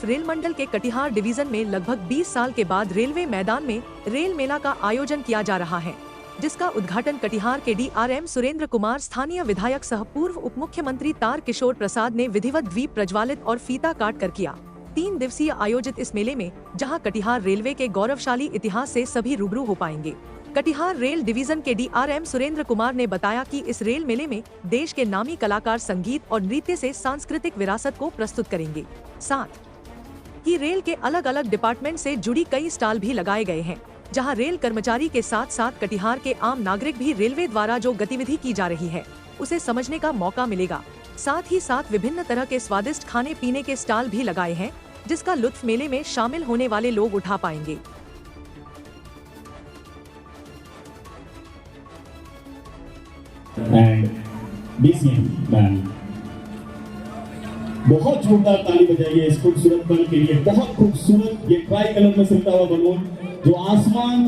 तरफ रेल मंडल के कटिहार डिवीजन में लगभग 20 साल के बाद रेलवे मैदान में रेल मेला का आयोजन किया जा रहा है, जिसका उद्घाटन कटिहार के DRM सुरेंद्र कुमार, स्थानीय विधायक सह पूर्व उप मुख्यमंत्री तार किशोर प्रसाद ने विधिवत दीप प्रज्वालित और फीता काट कर किया। 3 दिवसीय आयोजित इस मेले में जहां कटिहार रेलवे के गौरवशाली इतिहास से सभी रूबरू हो पाएंगे। कटिहार रेल डिवीजन के DRM सुरेंद्र कुमार ने बताया कि इस रेल मेले में देश के नामी कलाकार संगीत और नृत्य से सांस्कृतिक विरासत को प्रस्तुत करेंगे। साथ ही रेल के अलग अलग डिपार्टमेंट से जुड़ी कई स्टॉल भी लगाए गए हैं, जहां रेल कर्मचारी के साथ साथ कटिहार के आम नागरिक भी रेलवे द्वारा जो गतिविधि की जा रही है उसे समझने का मौका मिलेगा। साथ ही साथ विभिन्न तरह के स्वादिष्ट खाने पीने के स्टॉल भी लगाए हैं, जिसका लुत्फ मेले में शामिल होने वाले लोग उठा पाएंगे। बहुत जोरदार ताली बजाइए इस खूबसूरत पल के लिए। बहुत खूबसूरत ये ट्राई कलर में सिमटा हुआ बलून जो आसमान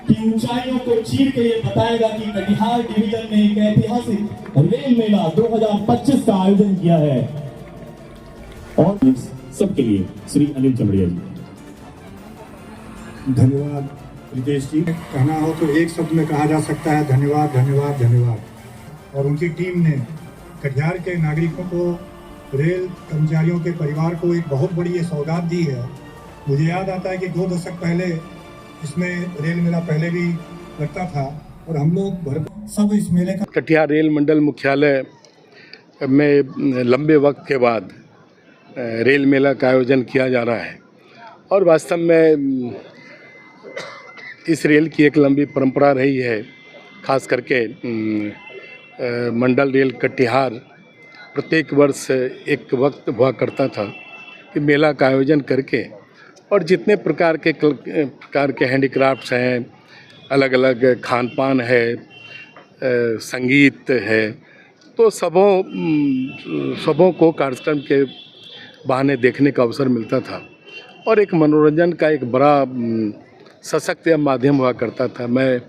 की ऊंचाइयों को चीर के ये बताएगा कि कटिहार डिवीजन ने एक ऐतिहासिक रेल मेला 2025 का आयोजन किया है। और सबके लिए श्री अनिल चमड़िया जी। धन्यवाद रितेश जी। कहना हो तो एक शब्द में कहा जा सकता है धन्यवाद धन्यवाद धन्यवाद। और उनकी टीम ने कटिहार के नागरिकों को, रेल कर्मचारियों के परिवार को एक बहुत बड़ी ये सौगात दी है। मुझे याद आता है कि 2 दशक पहले इसमें रेल मेला पहले भी लगता था और हम लोग सब इस मेले का। कटिहार रेल मंडल मुख्यालय में लंबे वक्त के बाद रेल मेला का आयोजन किया जा रहा है और वास्तव में इस रेल की एक लंबी परंपरा रही है। खास करके मंडल रेल कटिहार प्रत्येक वर्ष एक वक्त हुआ करता था कि मेला का आयोजन करके और जितने प्रकार के हैंडीक्राफ्ट्स हैं, अलग अलग खान पान है, संगीत है, तो सबों को कार्यक्रम के बहाने देखने का अवसर मिलता था और एक मनोरंजन का एक बड़ा सशक्त माध्यम हुआ करता था। मैं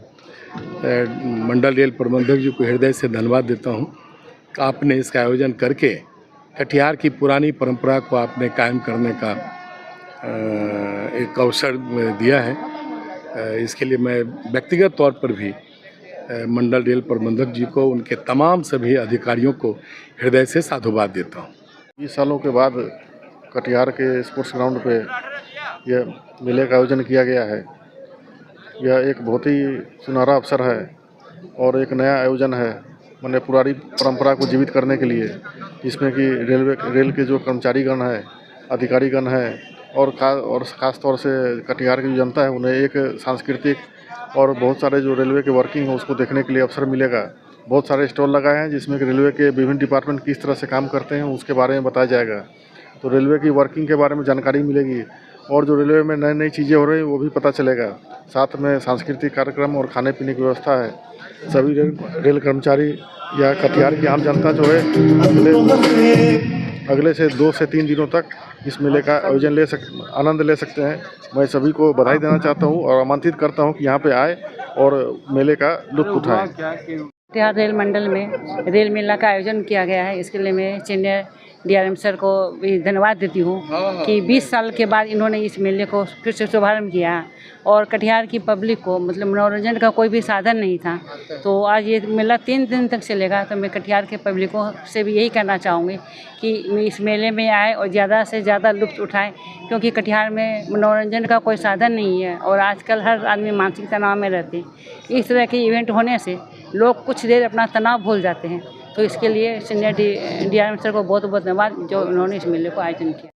मंडल रेल प्रबंधक जी को हृदय से धन्यवाद देता हूं कि आपने इसका आयोजन करके कटिहार की पुरानी परंपरा को आपने कायम करने का एक अवसर दिया है। इसके लिए मैं व्यक्तिगत तौर पर भी मंडल रेल प्रबंधक जी को, उनके तमाम सभी अधिकारियों को हृदय से साधुवाद देता हूँ। 20 सालों के बाद कटिहार के स्पोर्ट्स ग्राउंड पे यह मेले का आयोजन किया गया है। यह एक बहुत ही सुनहरा अवसर है और एक नया आयोजन है मैंने पुरानी परंपरा को जीवित करने के लिए, जिसमें कि रेल के जो कर्मचारीगण है, अधिकारीगण है और ख़ास तौर से कटिहार की जो जनता है, उन्हें एक सांस्कृतिक और बहुत सारे जो रेलवे के वर्किंग है उसको देखने के लिए अवसर मिलेगा। बहुत सारे स्टॉल लगाए हैं जिसमें कि रेलवे के विभिन्न डिपार्टमेंट किस तरह से काम करते हैं उसके बारे में बताया जाएगा। तो रेलवे की वर्किंग के बारे में जानकारी मिलेगी और जो रेलवे में नई नई चीज़ें हो रही हैं वो भी पता चलेगा। साथ में सांस्कृतिक कार्यक्रम और खाने पीने की व्यवस्था है। सभी रेल कर्मचारी या कटिहार की आम जनता जो है अगले से 2 से 3 दिनों तक इस मेले का आयोजन आनंद ले सकते हैं। मैं सभी को बधाई देना चाहता हूं और आमंत्रित करता हूं कि यहां पे आए और मेले का लुत्फ उठाएं। कटिहार रेल मंडल में रेल मेला का आयोजन किया गया है। इसके लिए मैं सीनियर DRM सर को भी धन्यवाद देती हूँ कि 20 साल के बाद इन्होंने इस मेले को फिर से शुभारम्भ किया और कटिहार की पब्लिक को मतलब मनोरंजन का कोई भी साधन नहीं था, तो आज ये मेला 3 दिन तक चलेगा। तो मैं कटिहार के पब्लिकों से भी यही कहना चाहूँगी कि इस मेले में आए और ज़्यादा से ज़्यादा लुत्फ़ उठाएं, क्योंकि कटिहार में मनोरंजन का कोई साधन नहीं है और आजकल हर आदमी मानसिक तनाव में रहते हैं। इस तरह के इवेंट होने से लोग कुछ देर अपना तनाव भूल जाते हैं। तो इसके लिए सीनियर DRM सर को बहुत बहुत धन्यवाद जो उन्होंने इस मेले को आयोजन किया।